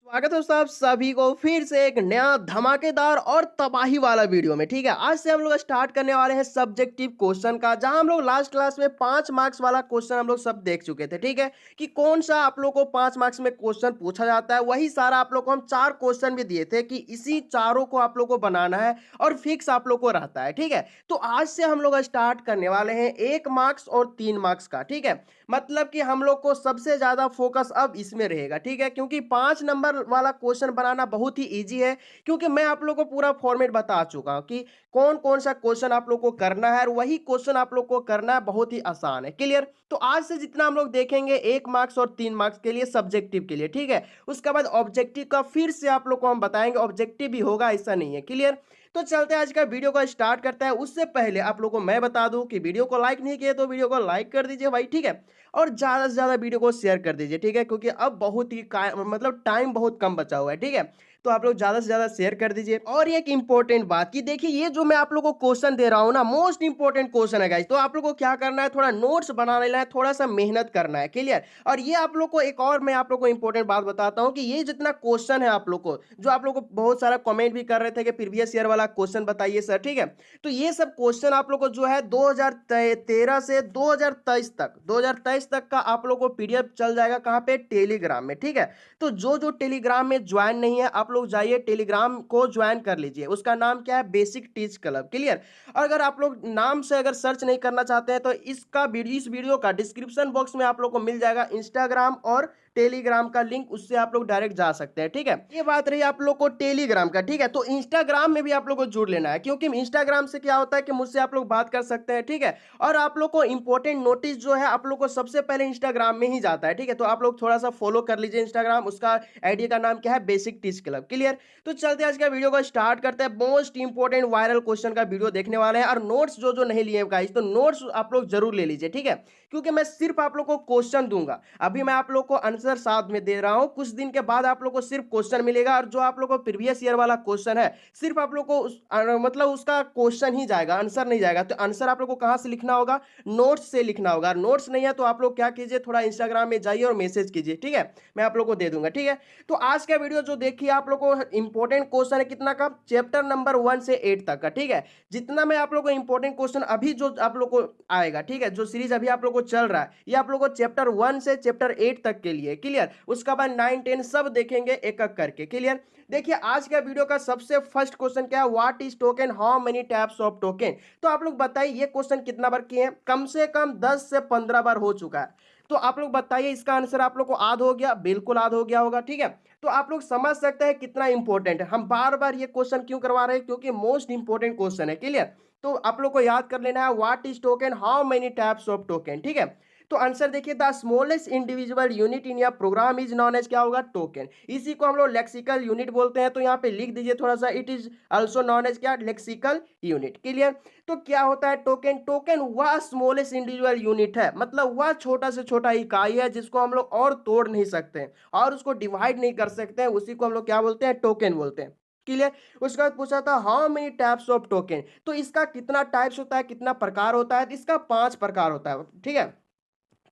स्वागत है दोस्तों आप सभी को फिर से एक नया धमाकेदार और तबाही वाला वीडियो में। ठीक है, आज से हम लोग स्टार्ट करने वाले हैं सब्जेक्टिव क्वेश्चन का, जहां हम लोग लास्ट क्लास में 5 मार्क्स वाला क्वेश्चन हम लोग सब देख चुके थे। ठीक है, कि कौन सा आप लोग को 5 मार्क्स में क्वेश्चन पूछा जाता है, वही सारा आप लोग को हम 4 क्वेश्चन भी दिए थे कि इसी चारों को आप लोग को बनाना है और फिक्स आप लोग को रहता है। ठीक है, तो आज से हम लोग स्टार्ट करने वाले हैं 1 मार्क्स और 3 मार्क्स का। ठीक है, मतलब कि हम लोग को सबसे ज्यादा फोकस अब इसमें रहेगा। ठीक है, क्योंकि 5 नंबर वाला क्वेश्चन बनाना बहुत ही इजी है, क्योंकि मैं आप लोग को पूरा फॉर्मेट बता चुका हूं कि कौन कौन सा क्वेश्चन आप लोग को करना है और वही क्वेश्चन आप लोग को करना है, बहुत ही आसान है। क्लियर? तो आज से जितना हम लोग देखेंगे 1 मार्क्स और 3 मार्क्स के लिए सब्जेक्टिव के लिए। ठीक है, उसके बाद ऑब्जेक्टिव का फिर से आप लोग को हम बताएंगे, ऑब्जेक्टिव भी होगा, ऐसा नहीं है। क्लियर? तो चलते हैं आज का वीडियो को स्टार्ट करता है। उससे पहले आप लोगों को मैं बता दूं कि वीडियो को लाइक नहीं किए तो वीडियो को लाइक कर दीजिए भाई। ठीक है, और ज्यादा से ज्यादा वीडियो को शेयर कर दीजिए। ठीक है, क्योंकि अब बहुत ही मतलब टाइम बहुत कम बचा हुआ है। ठीक है, तो आप लोग ज्यादा से ज्यादा शेयर कर दीजिए। और एक इंपॉर्टेंट बात कि देखिए, ये जो मैं आप लोगों को क्वेश्चन दे रहा हूं ना, मोस्ट इंपॉर्टेंट क्वेश्चन है गाइस। तो आप लोग को क्या करना है, थोड़ा नोट्स बना लेना है, थोड़ा सा मेहनत करना है। क्लियर? और ये आप लोग को एक और मैं आप लोग को इंपॉर्टेंट बात बताता हूं कि ये जितना क्वेश्चन है आप लोग को, जो आप लोग को बहुत सारा कमेंट भी कर रहे थे कि प्रीवियस ईयर वाला क्वेश्चन बताइए सर। ठीक है, तो ये सब क्वेश्चन आप लोग को जो है 2013 से 2023 तक का आप लोग को पीडीएफ चल जाएगा। कहाँ पे? टेलीग्राम में। ठीक है, तो जो जो टेलीग्राम में ज्वाइन नहीं है, आप लोग जाइए टेलीग्राम को ज्वाइन कर लीजिए। उसका नाम क्या है? Basic teach club. क्लियर? और अगर आप लोग नाम से अगर सर्च नहीं करना चाहते हैं तो इस वीडियो का डिस्क्रिप्शन बॉक्स में आप लोग को मिल जाएगा इंस्टाग्राम और टेलीग्राम का लिंक, उससे आप लोग डायरेक्ट जा सकते हैं। ठीक है, ये बात रही आप लोग को टेलीग्राम का। ठीक है, तो इंस्टाग्राम में भी आप लोग को जुड़ लेना है, क्योंकि इंस्टाग्राम से क्या होता है कि मुझसे आप लोग बात कर सकते हैं। ठीक है, और आप लोग को इंपॉर्टेंट नोटिस जो है आप लोग को सबसे पहले इंस्टाग्राम में ही जाता है। ठीक है, तो आप लोग थोड़ा सा फॉलो कर लीजिए इंस्टाग्राम। उसका आईडी का नाम क्या है? Basic teach club. क्लियर? तो चलते आज का वीडियो को स्टार्ट करते हैं। मोस्ट इंपॉर्टेंट वायरल क्वेश्चन का वीडियो देखने वाले हैं, और नोट्स जो जो नहीं लिए गाइस, तो नोट्स आप लोग जरूर ले लीजिए। ठीक है, क्योंकि मैं सिर्फ आप लोग को क्वेश्चन दूंगा। अभी मैं आप लोग को आंसर साथ में दे रहा हूं, कुछ दिन के बाद आप लोग को सिर्फ क्वेश्चन मिलेगा, और जो आप लोग को प्रीवियस ईयर वाला क्वेश्चन है, सिर्फ आप लोग को मतलब उसका क्वेश्चन ही जाएगा, आंसर नहीं जाएगा। तो आंसर आप लोग को कहां से लिखना होगा? नोट्स से लिखना होगा। नोट्स नहीं है तो आप लोग क्या कीजिए, थोड़ा इंस्टाग्राम में जाइए और मैसेज कीजिए। ठीक है, मैं आप लोग को दे दूंगा। ठीक है, तो आज का वीडियो जो देखिए, आप लोग को इंपॉर्टेंट क्वेश्चन है कितना का? चैप्टर नंबर 1 से 8 तक का। ठीक है, जितना मैं आप लोग को इंपॉर्टेंट क्वेश्चन अभी जो आप लोग को आएगा, ठीक है, जो सीरीज अभी आप लोग को चल रहा है, ये आप लोग को चैप्टर 1 से चैप्टर 8 तक के लिए। क्लियर? उसका बाद 9 10 सब देखेंगे एक एक करके। क्लियर? देखिए, आज का वीडियो का सबसे फर्स्ट क्वेश्चन क्या है? What is token, how many types of token. तो आप लोग बताइए, ये क्वेश्चन कितना बार किए हैं? कम से कम 10 से 15 बार हो चुका है। तो आप लोग बताइए, इसका आंसर आप लोग को याद हो गया? बिल्कुल याद हो गया होगा। ठीक है, तो आप लोग समझ सकते हैं कितना इंपॉर्टेंट है। हम बार बार ये क्वेश्चन क्यों करवा रहे हैं? क्योंकि मोस्ट इंपॉर्टेंट क्वेश्चन है। क्लियर? तो आप लोग को याद कर लेना है, what is token, how many types of token. ठीक है, तो आंसर देखिए, the smallest individual unit in या प्रोग्राम इज नॉन एज क्या होगा? टोकन। इसी को हम लोग लेक्सिकल यूनिट बोलते हैं। तो यहाँ पे लिख दीजिए थोड़ा सा, it is also known as क्या? Lexical unit. क्लियर? तो क्या होता है टोकन? टोकन वह स्मॉलेस्ट इंडिविजुअल यूनिट है, मतलब वह छोटा से छोटा इकाई है जिसको हम लोग और तोड़ नहीं सकते हैं और उसको डिवाइड नहीं कर सकते हैं। उसी को हम लोग क्या बोलते हैं? टोकन बोलते हैं। क्लियर? उसके बाद पूछा था how many types of token, तो इसका कितना टाइप्स होता है, कितना प्रकार होता है? तो इसका 5 प्रकार होता है। ठीक है,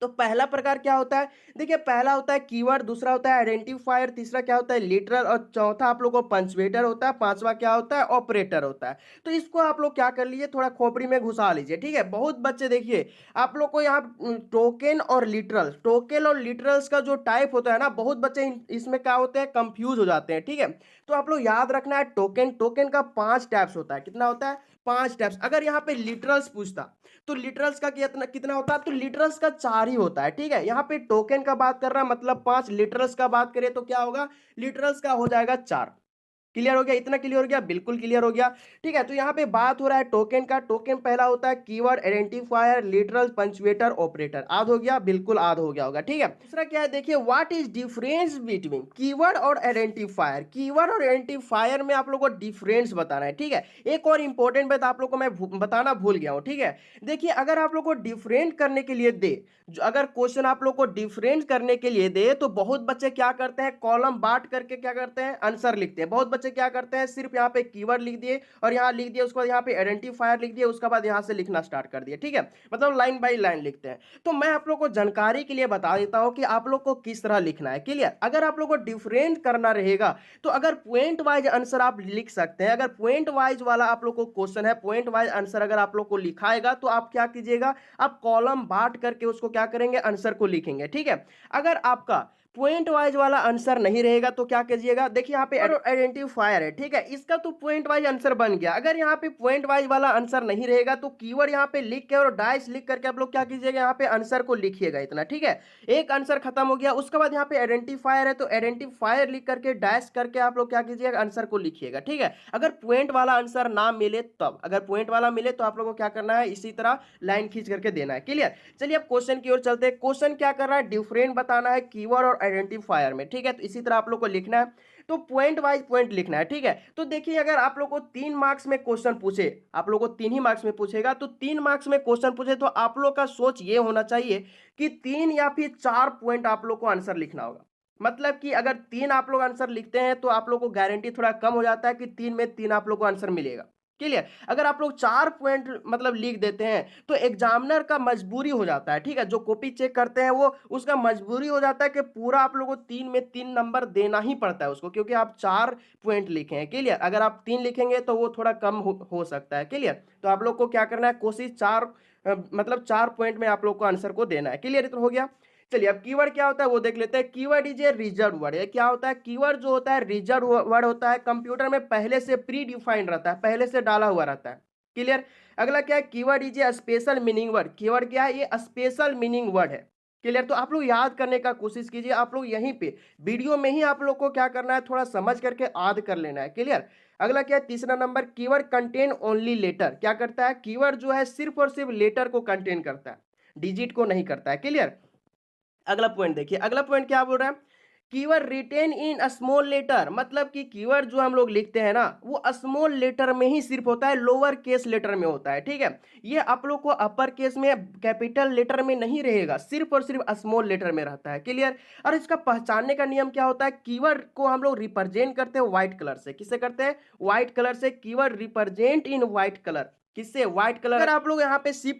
तो पहला प्रकार क्या होता है? देखिए, पहला होता है कीवर्ड, दूसरा होता है आइडेंटिफायर, तीसरा क्या होता है? लिटरल, और चौथा आप लोगों को पंचुएटर होता है, पांचवा क्या होता है? ऑपरेटर होता है। तो इसको आप लोग क्या कर लीजिए, थोड़ा खोपड़ी में घुसा लीजिए। ठीक है, बहुत बच्चे देखिए, आप लोग को यहाँ टोकन और लिटरल, टोकन और लिटरल्स का जो टाइप होता है ना, बहुत बच्चे इसमें क्या होते हैं? कंफ्यूज हो जाते हैं। ठीक है, तो आप लोग याद रखना है, टोकन टोकन का 5 टाइप्स होता है। कितना होता है? 5 टाइप्स। अगर यहाँ पे लिटरल्स पूछता तो लिटरल्स का कितना कितना होता है? तो लिटरल्स का 4 ही होता है। ठीक है, यहाँ पे टोकन का बात कर रहा है मतलब 5, लिटरल्स का बात करें तो क्या होगा? लिटरल्स का हो जाएगा 4। क्लियर हो गया? इतना क्लियर हो गया? बिल्कुल क्लियर हो गया। ठीक है, तो यहाँ पे बात हो रहा है टोकन का। टोकन पहला होता है कीवर्ड, आइडेंटिफायर, लिटरल, पंचुएटर, ऑपरेटर। आद हो गया? बिल्कुल आद हो गया होगा। ठीक है, दूसरा क्या है? देखिए, what is difference between keyword और आइडेंटिफायर। कीवर्ड और आइडेंटिफायर में आप लोग को डिफरेंस बताना है। ठीक है, एक और इंपॉर्टेंट बात आप लोग को मैं बताना भूल गया हूँ। ठीक है, देखिए, अगर आप लोग को डिफरेंट करने के लिए दे, अगर क्वेश्चन आप लोग को डिफरेंट करने के लिए दे, तो बहुत बच्चे क्या करते हैं? कॉलम बांट करके क्या करते हैं? आंसर लिखते हैं। बहुत बच्चे बच्चे क्या करते हैं, सिर्फ यहाँ पे कीवर्ड लिख दिए और यहाँ लिख दिए, उसके बाद यहाँ पे आइडेंटिफायर लिख दिए, उसके बाद यहाँ से लिखना स्टार्ट कर दिए, ठीक है, मतलब लाइन बाई लाइन लिखते हैं। तो मैं आप लोग को जानकारी के लिए बता देता हूँ कि आप लोग को किस तरह लिखना है, क्लियर। अगर आप लोग को डिफरेंट करना रहेगा तो अगर पॉइंट वाइज आंसर आप लिख सकते हैं, अगर पॉइंट वाइज वाला आप लोग को क्वेश्चन है, पॉइंट वाइज आंसर अगर आप लोग को लिखाएगा तो आप क्या कीजिएगा, आप कॉलम बांट करके उसको क्या करेंगे, आंसर को लिखेंगे, ठीक है। अगर आपका पॉइंट वाइज वाला आंसर नहीं रहेगा तो क्या कीजिएगा, देखिए यहाँ पे आइडेंटिफायर है, ठीक है, इसका तो पॉइंट वाइज आंसर बन गया। अगर यहाँ पे पॉइंट वाइज वाला आंसर नहीं रहेगा तो कीवर्ड यहाँ पे लिख के और डाइस लिख करके आप लोग क्या कीजिएगा, यहाँ पे आंसर को लिखिएगा इतना, ठीक है। एक आंसर खत्म हो गया, उसके बाद यहाँ पे आइडेंटिफायर है तो आइडेंटिफायर लिख करके डैश करके आप लोग क्या कीजिएगा, आंसर को लिखिएगा, ठीक है। अगर पॉइंट वाला आंसर ना मिले तब, अगर पॉइंट वाला मिले तो आप लोगों को क्या करना है, इसी तरह लाइन खींच करके देना है, क्लियर। चलिए अब क्वेश्चन की ओर चलते हैं। क्वेश्चन क्या कर रहा है, डिफरेंट बताना है कीवर्ड और आइडेंटिफायर में, ठीक है। तो इसी तरह आप लोग को लिखना है, तो पॉइंट वाइज पॉइंट लिखना है, ठीक है। तो देखिए अगर आप लोग को 3 मार्क्स में क्वेश्चन पूछे, आप लोग को 3 ही मार्क्स में पूछेगा, तो 3 मार्क्स में क्वेश्चन पूछे तो आप लोग का सोच ये होना चाहिए कि 3 या फिर 4 पॉइंट आप लोग को आंसर लिखना होगा। मतलब कि अगर 3 आप लोग आंसर लिखते हैं तो आप लोग को गारंटी थोड़ा कम हो जाता है कि 3 में 3 आप लोग को आंसर मिलेगा, क्लियर। अगर आप लोग 4 पॉइंट मतलब लिख देते हैं तो एग्जामिनर का मजबूरी हो जाता है, ठीक है, जो कॉपी चेक करते हैं वो उसका मजबूरी हो जाता है कि पूरा आप लोगों को 3 में 3 नंबर देना ही पड़ता है उसको, क्योंकि आप 4 पॉइंट लिखे हैं, क्लियर। अगर आप 3 लिखेंगे तो वो थोड़ा कम हो सकता है, क्लियर। तो आप लोग को क्या करना है, कोशिश 4 मतलब 4 पॉइंट में आप लोग को आंसर को देना है, क्लियर। तो हो गया। चलिए अब कीवर्ड क्या होता है वो देख लेते हैं। Keyword is a reserve word. ये क्या होता है, कीवर्ड जो होता है रिजर्व वर्ड होता है, कंप्यूटर में पहले से प्री डिफाइंड रहता है, पहले से डाला हुआ रहता है, क्लियर। अगला क्या है, keyword is a special meaning word. Keyword क्या है, ये स्पेशल मीनिंग वर्ड है, क्लियर। तो आप लोग याद करने का कोशिश कीजिए, आप लोग यहीं पे वीडियो में ही आप लोग को क्या करना है, थोड़ा समझ करके याद कर लेना है, क्लियर। अगला क्या है, तीसरा number, keyword contain only letter. क्या करता है, कीवर्ड जो है सिर्फ और सिर्फ लेटर को कंटेन करता है, डिजिट को नहीं करता है, क्लियर। अगला पॉइंट देखिए, अगला पॉइंट क्या बोल रहा है, keyword written in small letter. मतलब कि कीवर्ड जो हम लोग लिखते हैं ना वो स्मॉल लेटर में ही सिर्फ होता है, लोअर केस लेटर में होता है, ठीक है। ये आप लोग को अपर केस में कैपिटल लेटर में नहीं रहेगा, सिर्फ और सिर्फ स्मॉल लेटर में रहता है, क्लियर। और इसका पहचानने का नियम क्या होता है, कीवर्ड को हम लोग रिप्रेजेंट करते हैं व्हाइट कलर से। किससे करते हैं, व्हाइट कलर से। Keyword represent in white colour, किससे, व्हाइट कलर। अगर आप लोग यहाँ पे C++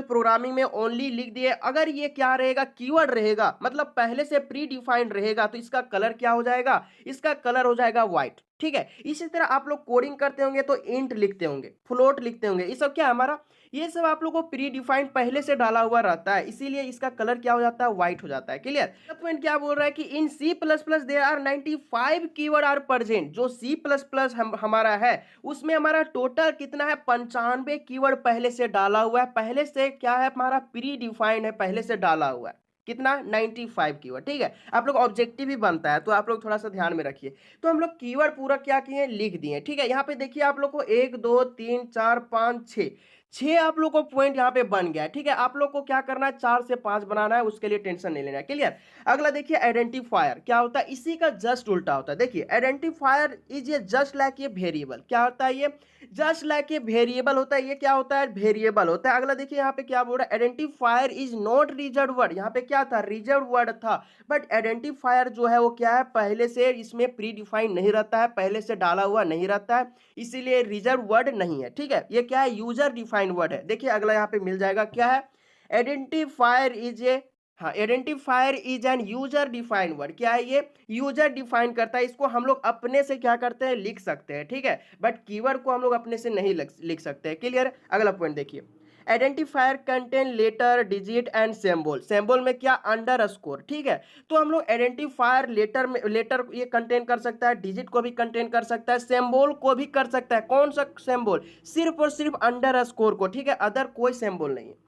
प्रोग्रामिंग में ओनली लिख दिए, अगर ये क्या रहेगा, कीवर्ड रहेगा, मतलब पहले से प्री डिफाइंड रहेगा, तो इसका कलर क्या हो जाएगा, इसका कलर हो जाएगा व्हाइट, ठीक है। इसी तरह आप लोग कोडिंग करते होंगे तो इंट लिखते होंगे, फ्लोट लिखते होंगे, ये सब क्या है हमारा, ये सब आप लोग को प्री डिफाइंड पहले से डाला हुआ रहता है, इसीलिए इसका कलर क्या हो जाता है, व्हाइट हो जाता है, क्लियर। पॉइंट क्या बोल रहा है कि in C++ there are 95 keyword are present. जो C++ हमारा है उसमें हमारा टोटल कितना है, 95 कीवर्ड पहले से डाला हुआ है, पहले से क्या है हमारा, प्री डिफाइंड है, पहले से डाला हुआ है, कितना, 95 कीवर्ड, ठीक है। आप लोग ऑब्जेक्टिव भी बनता है तो आप लोग थोड़ा सा ध्यान में रखिए। तो हम लोग कीवर्ड पूरा क्या किए, लिख दिए, ठीक है। यहाँ पे देखिए आप लोग को 1 2 3 4 5 6 आप लोग को पॉइंट यहाँ पे बन गया है, ठीक है। आप लोग को क्या करना है, 4 से 5 बनाना है, उसके लिए टेंशन नहीं लेना है, क्लियर। अगला देखिए आइडेंटिफायर क्या होता है, इसी का जस्ट उल्टा होता है। देखिए आइडेंटिफायर इज ये जस्ट लाइक ये वेरिएबल। क्या होता है, ये जस्ट लाइक ये वेरिएबल होता है। ये क्या होता है, वेरिएबल होता है। अगला देखिए यहाँ पे क्या बोल रहा है, identifier is not reserve word. यहाँ पे क्या था, रिजर्व वर्ड था, बट आइडेंटिफायर जो है वो क्या है, पहले से इसमें प्री डिफाइन नहीं रहता है, पहले से डाला हुआ नहीं रहता है, इसीलिए रिजर्व वर्ड नहीं है, ठीक है। ये क्या है, यूजर डिफाइंड वर्ड है। देखिए अगला यहाँ पे मिल जाएगा, क्या है, आइडेंटिफायर इज ए, हाँ, identifier is an user defined word. क्या है, ये यूजर डिफाइन करता है, इसको हम लोग अपने से क्या करते हैं, लिख सकते हैं, ठीक है, बट कीवर्ड को हम लोग अपने से नहीं लिख सकते हैं, क्लियर। अगला पॉइंट देखिए, identifier contain letter digit and symbol. Symbol में क्या, अंडरस्कोर, ठीक है। तो हम लोग आइडेंटिफायर लेटर में, लेटर ये कंटेन कर सकता है, डिजिट को भी कंटेन कर सकता है, सिंबल को भी कर सकता है। कौन सा सिंबल, सिर्फ और सिर्फ अंडरस्कोर को, ठीक है, अदर कोई सिंबल नहीं है,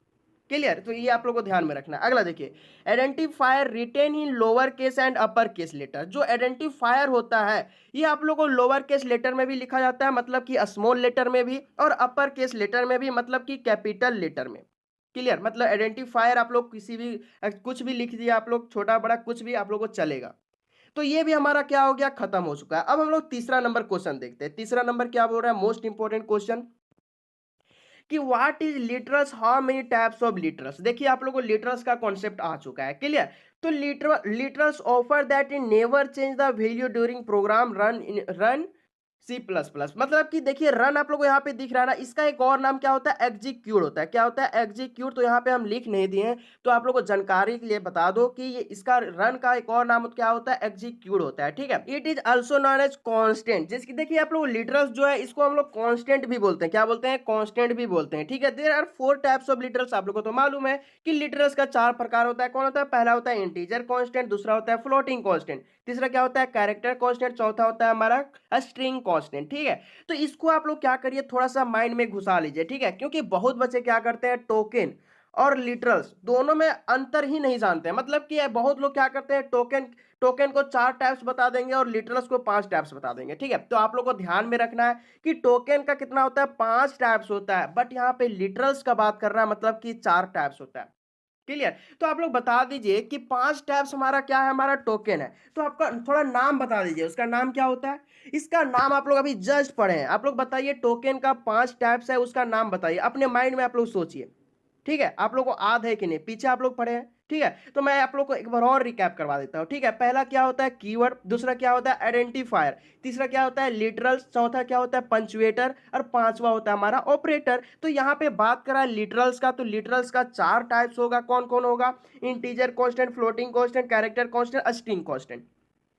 क्लियर। तो ये आप लोग को ध्यान में रखना है। अगला देखिए, identifier written in lower case and upper case letter. जो आइडेंटिफायर होता है ये आप लोग को लोअर केस लेटर में भी लिखा जाता है, मतलब कि स्मॉल लेटर में भी, और अपर केस लेटर में भी, मतलब कि कैपिटल लेटर में, क्लियर। मतलब आइडेंटिफायर आप लोग किसी भी कुछ भी लिख दिया आप लोग, छोटा बड़ा कुछ भी आप लोग को चलेगा। तो ये भी हमारा क्या हो गया, खत्म हो चुका है। अब हम लोग तीसरा नंबर क्वेश्चन देखते हैं। तीसरा नंबर क्या बोल रहा है, मोस्ट इंपोर्टेंट क्वेश्चन, कि what is literals, how many types of literals. देखिए आप लोगों को लिटरल्स का कॉन्सेप्ट आ चुका है, क्लियर। तो literals offer that in never change the value during program run C++ मतलब कि देखिए रन आप लोग को यहाँ पे दिख रहा है ना, इसका एक और नाम क्या होता है, एग्जीक्यूट होता है। क्या होता है, एग्जीक्यूट। तो यहाँ पे हम लिख नहीं दिए हैं, तो आप लोग को जानकारी के लिए बता दो कि ये इसका रन का एक और नाम क्या होता है, एग्जीक्यूट होता है। ठीक है, it is also known as constant, जिसकी देखिए आप लोग लिटरल्स जो है इसको हम लोग कॉन्स्टेंट भी बोलते हैं। क्या बोलते हैं, कॉन्स्टेंट भी बोलते हैं। ठीक है, there are 4 types of literals. आप लोग को तो मालूम है कि लिटरल्स का 4 प्रकार होता है। कौन होता है, पहला होता है इंटीजर कॉन्स्टेंट, दूसरा होता है फ्लोटिंग कॉन्स्टेंट, तीसरा क्या होता है, कैरेक्टर कॉन्स्टेंट, चौथा होता है हमारा स्ट्रिंग कॉन्स्टेंट। ठीक है, तो इसको आप लोग क्या करिए, थोड़ा सा माइंड में घुसा लीजिए। ठीक है, क्योंकि बहुत बच्चे क्या करते हैं, टोकन और लिटरल्स दोनों में अंतर ही नहीं जानते हैं। मतलब कि बहुत लोग क्या करते हैं, टोकन टोकन को 4 टाइप्स बता देंगे और लिटरल्स को 5 टाइप्स बता देंगे। ठीक है, तो आप लोग को ध्यान में रखना है कि टोकन का कितना होता है, 5 टाइप्स होता है, बट यहाँ पे लिटरल्स का बात कर रहा है, मतलब कि 4 टाइप्स होता है। क्लियर, तो आप लोग बता दीजिए कि 5 टाइप्स हमारा क्या है, हमारा टोकन है। तो आपका थोड़ा नाम बता दीजिए, उसका नाम क्या होता है। इसका नाम आप लोग अभी जस्ट पढ़े हैं, आप लोग बताइए टोकन का 5 टाइप्स है, उसका नाम बताइए, अपने माइंड में आप लोग सोचिए। ठीक है, आप लोग को याद है कि नहीं, पीछे आप लोग पढ़े हैं। ठीक है, तो मैं आप लोग को एक बार और रिकैप करवा देता हूं। ठीक है, पहला क्या होता है, कीवर्ड, दूसरा क्या होता है, आइडेंटिफायर, तीसरा क्या होता है, लिटरल्स, चौथा क्या होता है, पंचुएटर, और पांचवा होता है हमारा ऑपरेटर। तो यहाँ पे बात करा लिटरल्स का, तो लिटरल्स का 4 टाइप्स होगा। कौन कौन होगा, integer constant, floating constant, character constant, string constant.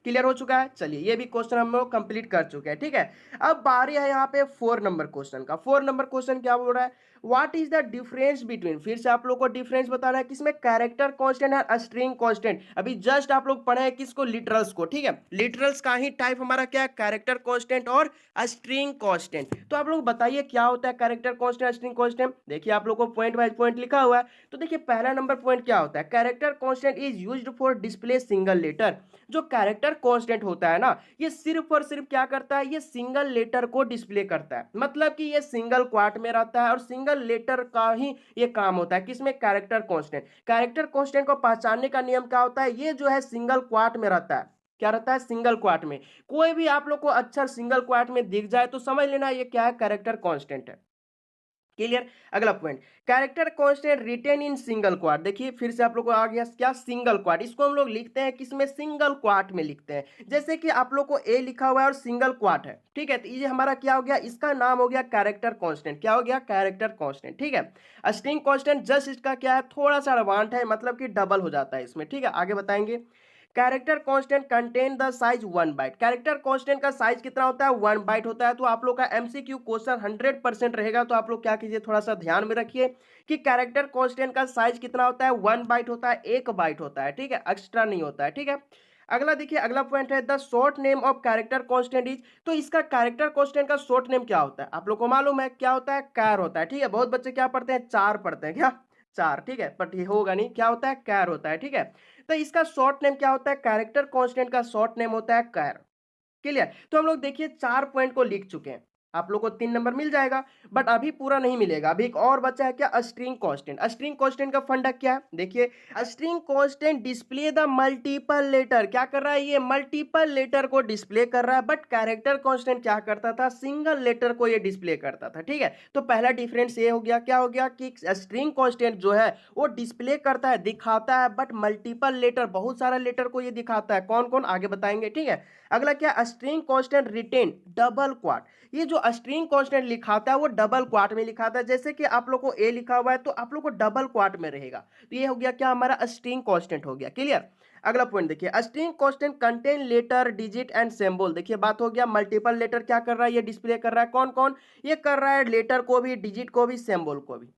Clear हो चुका है, चलिए ये भी क्वेश्चन हम लोग कंप्लीट कर चुके हैं। ठीक है, अब बारी है यहाँ पे 4 नंबर क्वेश्चन का। 4 नंबर क्वेश्चन क्या बोल रहा है, what is the difference between, फिर से आप लोग को डिफरेंस बताना है किसमें, कैरेक्टर कांस्टेंट है स्ट्रिंग कांस्टेंट। अभी जस्ट आप लोग पढ़े हैं किसको, लिटरल्स को। ठीक है, लिटरल्स का ही टाइप हमारा क्या है, कैरेक्टर कांस्टेंट और स्ट्रिंग कांस्टेंट। तो आप लोग बताइए क्या होता है कैरेक्टर कांस्टेंट, स्ट्रिंग कांस्टेंट। देखिए आप लोग को पॉइंट बाय पॉइंट लिखा हुआ है। तो देखिए पहला नंबर पॉइंट क्या होता है, character constant is used for display single letter. जो कैरेक्टर कांस्टेंट होता है ना, ये सिर्फ और सिर्फ क्या करता है, ये सिंगल लेटर को डिस्प्ले करता है। मतलब कि ये सिंगल क्वाट में रहता है और सिंगल लेटर का ही ये काम होता है, किसमें, कैरेक्टर कांस्टेंट। कैरेक्टर कांस्टेंट को पहचानने का नियम क्या होता है, ये जो है सिंगल क्वाट में रहता है। क्या रहता है, सिंगल क्वाट में। कोई भी आप लोग को अक्षर सिंगल क्वाट में दिख जाए तो समझ लेना ये क्या है, कैरेक्टर कांस्टेंट है। क्लियर, अगला point, character constant written in single quote. देखिए फिर से आप लोग को आ गया क्या, सिंगल क्वाट। इसको हम लोग लिखते हैं किसमें, सिंगल क्वाट में लिखते हैं। जैसे कि आप लोग को ए लिखा हुआ है और सिंगल क्वाट है। ठीक है, तो ये हमारा क्या हो गया, इसका नाम हो गया कैरेक्टर कांस्टेंट। क्या हो गया, कैरेक्टर कांस्टेंट। ठीक है, स्ट्रिंग कांस्टेंट जस्ट इसका क्या है, थोड़ा सा एडवांस है, मतलब कि डबल हो जाता है इसमें। ठीक है, आगे बताएंगे। Character constant contain the size 1 byte. Character constant का साइज कितना होता है, 1 बाइट होता है। तो आप लोग का एमसीक्यू क्वेश्चन 100% रहेगा। तो आप लोग क्या कीजिए, थोड़ा सा ध्यान में रखिए कि कैरेक्टर कांस्टेंट का साइज कितना होता है, 1 बाइट होता है, 1 बाइट होता है। ठीक है, एक्स्ट्रा नहीं होता है। ठीक है, अगला देखिए, अगला पॉइंट है the short name of character constant is. तो इसका कैरेक्टर कांस्टेंट का शॉर्ट नेम क्या होता है, आप लोग को मालूम है क्या होता है, कैर होता है। ठीक है, बहुत बच्चे क्या पढ़ते हैं, 4 पढ़ते हैं, क्या 4। ठीक है, बट ये होगा नहीं, क्या होता है, कैर होता है। ठीक है, तो इसका शॉर्ट नेम क्या होता है, कैरेक्टर कांस्टेंट का शॉर्ट नेम होता है कैर। क्लियर, तो हम लोग देखिए 4 पॉइंट को लिख चुके हैं, आप लोग को 3 नंबर मिल जाएगा। बट अभी पूरा नहीं मिलेगा, अभी एक और बचा है क्या, स्ट्रिंग कांस्टेंट। स्ट्रिंग कांस्टेंट का फंडा क्या है, देखिए string constant display the multiple letter. क्या कर रहा है, ये मल्टीपल लेटर को डिस्प्ले कर रहा है। बट कैरेक्टर कांस्टेंट क्या करता था, सिंगल लेटर को ये डिस्प्ले करता था। ठीक है, तो पहला डिफरेंस ये हो गया, क्या हो गया कि स्ट्रिंग कांस्टेंट जो है वो डिस्प्ले करता है, दिखाता है, बट मल्टीपल लेटर, बहुत सारा लेटर को ये दिखाता है। कौन कौन, आगे बताएंगे। ठीक है, अगला क्या, स्ट्रिंग कांस्टेंट रिटेन डबल क्वाट। ये जो स्ट्रिंग कांस्टेंट लिखाता है वो डबल क्वाट में लिखाता है। जैसे कि आप लोग को ए लिखा हुआ है तो आप लोग को डबल क्वाट में रहेगा। तो ये हो गया क्या, हमारा स्ट्रिंग कांस्टेंट हो गया। क्लियर, अगला पॉइंट देखिए, string constant contain letter, digit and symbol. देखिए बात हो गया, मल्टीपल लेटर क्या कर रहा है, ये डिस्प्ले कर रहा है। कौन कौन, ये कर रहा है लेटर को भी, डिजिट को भी, सिंबल को भी।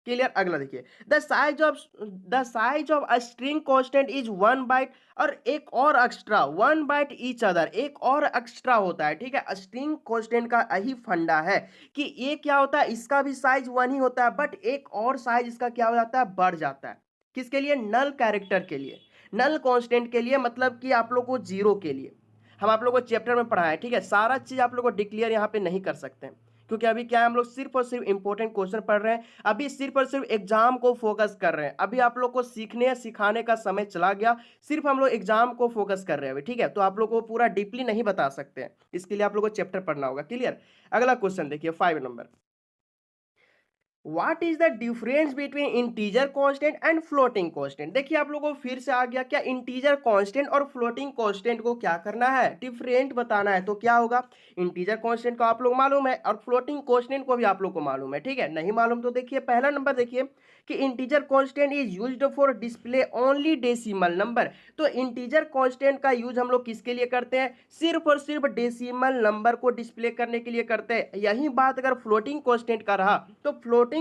क्लियर, अगला देखिए, the size of a string constant is 1 byte. और एक और एक्स्ट्रा, 1 बाइट ईच अदर, एक और एक्स्ट्रा होता है। ठीक है, स्ट्रिंग कांस्टेंट का यही फंडा है कि ये क्या होता है, इसका भी साइज 1 ही होता है, बट एक और साइज इसका क्या हो जाता है, बढ़ जाता है। किसके लिए, नल कैरेक्टर के लिए, नल कांस्टेंट के लिए, मतलब कि आप लोग को जीरो के लिए। हम आप लोग को चैप्टर में पढ़ा है। ठीक है, सारा चीज आप लोग को डिक्लेयर यहाँ पे नहीं कर सकते हैं, क्योंकि अभी क्या है, हम लोग सिर्फ और सिर्फ इंपॉर्टेंट क्वेश्चन पढ़ रहे हैं। अभी सिर्फ और सिर्फ एग्जाम को फोकस कर रहे हैं। अभी आप लोग को सीखने या सिखाने का समय चला गया, सिर्फ हम लोग एग्जाम को फोकस कर रहे हैं अभी। ठीक है, तो आप लोग को पूरा डीपली नहीं बता सकते हैं, इसके लिए आप लोग को चैप्टर पढ़ना होगा। क्लियर, अगला क्वेश्चन देखिए 5 number, what is the difference between integer constant and floating constant. देखिए आप लोगों को फिर से आ गया, क्या इंटीजर कांस्टेंट और फ्लोटिंग कांस्टेंट को क्या करना है, डिफरेंट बताना है। तो क्या होगा, इंटीजर कांस्टेंट को आप लोग मालूम है और फ्लोटिंग कांस्टेंट को भी आप लोग को मालूम है, ठीक है। नहीं मालूम तो देखिए पहला नंबर देखिए कि integer constant is used for display only decimal number. तो इंटीजर कांस्टेंट का यूज हम लोग किसके लिए करते हैं, सिर्फ और सिर्फ डेसिमल नंबर को डिस्प्ले करने के लिए करते हैं। यही बात अगर फ्लोटिंग कांस्टेंट का रहा तो floating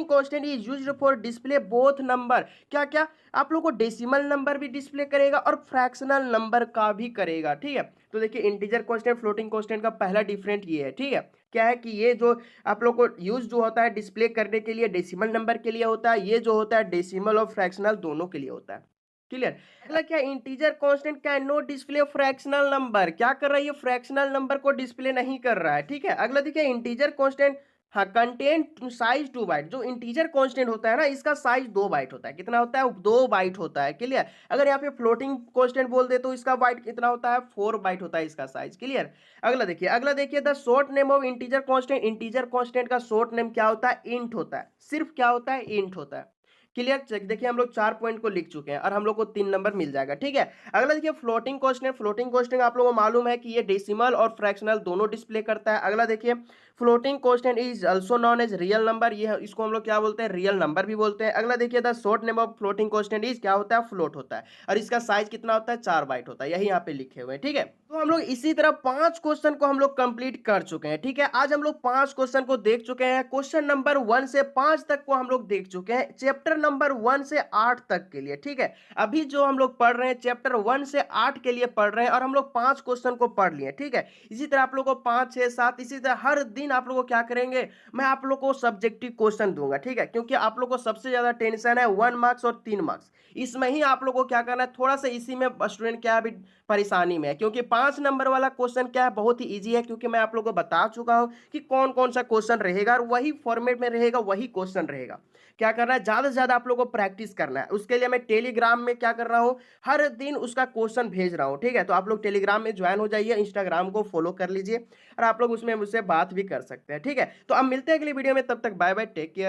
constant is used for display both number. क्या क्या, आप लोग को डेसिमल नंबर भी डिस्प्ले करेगा और फ्रैक्शनल नंबर का भी करेगा, ठीक है। तो देखिए इंटीजर कांस्टेंट फ्लोटिंग कांस्टेंट का पहला डिफरेंट ये है, ठीक है। क्या है कि ये जो आप लोग को यूज जो होता है डिस्प्ले करने के लिए डेसिमल नंबर के लिए होता है, ये जो होता है डेसिमल और फ्रैक्शनल दोनों के लिए होता है। क्लियर। अगला क्या, integer constant can not display fractional number. क्या कर रहा है ये, फ्रैक्शनल नंबर को डिस्प्ले नहीं कर रहा है, ठीक है। अगला देखिए इंटीजर कांस्टेंट, हाँ कंटेंट साइज 2 बाइट। जो इंटीजर कांस्टेंट होता है ना, इसका साइज 2 बाइट होता है। कितना होता है, 2 बाइट होता है। क्लियर। अगर यहाँ पे फ्लोटिंग कांस्टेंट बोल दे तो इसका बाइट कितना होता है, 4 बाइट होता है इसका साइज। क्लियर। अगला देखिए the short name of integer constant. Integer constant का शॉर्ट नेम क्या होता है, इंट होता है। सिर्फ क्या होता है, इंट होता है। क्लियर। चेक देखिए हम लोग 4 पॉइंट को लिख चुके हैं और हम लोग को 3 नंबर मिल जाएगा, ठीक है। अगला देखिए फ्लोटिंग कांस्टेंट। फ्लोटिंग कांस्टेंट आप लोगों को मालूम है कि ये डेसिमल और फ्रैक्शनल दोनों डिस्प्ले करता है। अगला देखिए floating constant is also known as real number. ये इसको हम लोग क्या बोलते हैं, रियल नंबर भी बोलते हैं। अगला देखिए the short name of floating constant is क्या होता है, फ्लोट होता है और इसका साइज कितना होता है, 4 बाइट होता है। यही यहाँ पे लिखे हुए हैं, ठीक है। तो हम लोग इसी तरह 5 क्वेश्चन को हम लोग कंप्लीट कर चुके हैं, ठीक है। आज हम लोग 5 क्वेश्चन को देख चुके हैं। क्वेश्चन नंबर 1 से 5 तक को हम लोग देख चुके हैं, चैप्टर नंबर 1 से 8 तक के लिए, ठीक है। अभी जो हम लोग पढ़ रहे हैं चैप्टर 1 से 8 के लिए पढ़ रहे हैं और हम लोग 5 क्वेश्चन को पढ़ लिए, ठीक है। इसी तरह आप लोग को 5 6 7 इसी तरह हर दिन आप लोग को क्या करेंगे, मैं आप लोग को सब्जेक्टिव क्वेश्चन दूंगा, ठीक है। क्योंकि आप लोग को सबसे ज्यादा टेंशन है 1 मार्क्स और 3 मार्क्स, इसमें ही आप लोग को क्या करना है, थोड़ा सा इसी में स्टूडेंट क्या अभी परेशानी में है। क्योंकि 5 नंबर वाला क्वेश्चन क्या है, बहुत ही इजी है। क्योंकि मैं आप लोग को बता चुका हूं कि कौन कौन सा क्वेश्चन रहेगा और वही फॉर्मेट में रहेगा, वही क्वेश्चन रहेगा। क्या करना है, ज्यादा से ज्यादा आप लोग को प्रैक्टिस करना है। उसके लिए मैं टेलीग्राम में क्या कर रहा हूँ, हर दिन उसका क्वेश्चन भेज रहा हूँ, ठीक है। तो आप लोग टेलीग्राम में ज्वाइन हो जाइए, इंस्टाग्राम को फॉलो कर लीजिए और आप लोग उसमें मुझसे बात भी कर सकते हैं, ठीक है। तो अब मिलते हैं अगली वीडियो में, तब तक बाय बाय, टेक केयर।